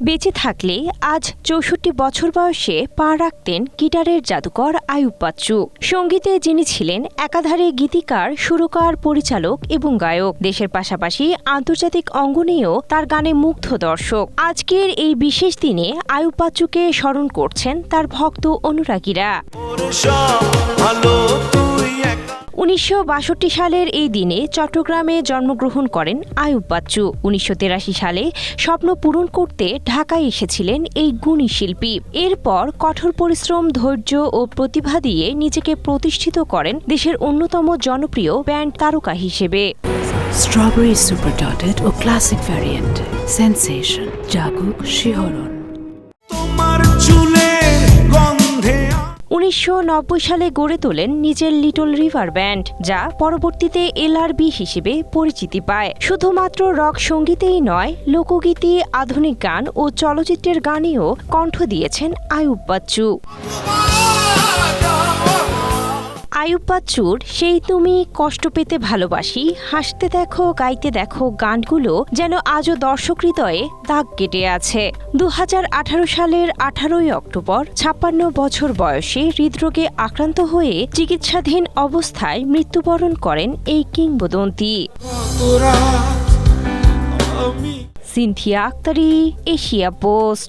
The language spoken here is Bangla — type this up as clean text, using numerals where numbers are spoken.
বেঁচে থাকলে আজ ৬৪ বছর বয়সে পা রাখতেন গিটারের জাদুকর আইয়ুব বাচ্চু। সঙ্গীতে যিনি ছিলেন একাধারে গীতিকার, সুরকার, পরিচালক এবং গায়ক। দেশের পাশাপাশি আন্তর্জাতিক অঙ্গনেও তার গানে মুগ্ধ দর্শক। আজকের এই বিশেষ দিনে আইয়ুব বাচ্চুকে স্মরণ করছেন তার ভক্ত অনুরাগীরা। ১৯৬২ সালের এই দিনে চট্টগ্রামে জন্মগ্রহণ করেন আইয়ুব বাচ্চু। ১৯৮৩ সালে স্বপ্ন পূরণ করতে ঢাকায় এসেছিলেন এই গুণী শিল্পী। এরপর কঠোর পরিশ্রম, ধৈর্য ও প্রতিভা দিয়ে নিজেকে প্রতিষ্ঠিত করেন দেশের অন্যতম জনপ্রিয় ব্যান্ড তারকা হিসেবে। স্ট্রবেরি সুপার ডটেড ও ক্লাসিক ভ্যারিয়েন্ট সেন্সেশন জাগুক শিহরণ। ১৯৯০ সালে গড়ে তোলেন নিজের লিটল রিভার ব্যান্ড, যা পরবর্তীতে LRB হিসেবে পরিচিতি পায়। শুধুমাত্র রক সঙ্গীতেই নয়, লোকগীতি, আধুনিক গান ও চলচ্চিত্রের গানেও কণ্ঠ দিয়েছেন আইয়ুব বাচ্চু। আইয়ুব বাচ্চুর সেই তুমি, কষ্ট পেতে ভালোবাসি, হাসতে দেখো, গাইতে দেখো গানগুলো যেন আজও দর্শক হৃদয়ে দাগ কেটে আছে। ২০১৮ সালের ১৮ই অক্টোবর ৫৬ বছর বয়সে হৃদরোগে আক্রান্ত হয়ে চিকিৎসাধীন অবস্থায় মৃত্যুবরণ করেন এই কিংবদন্তি। Sinthia Aktari, Asia post.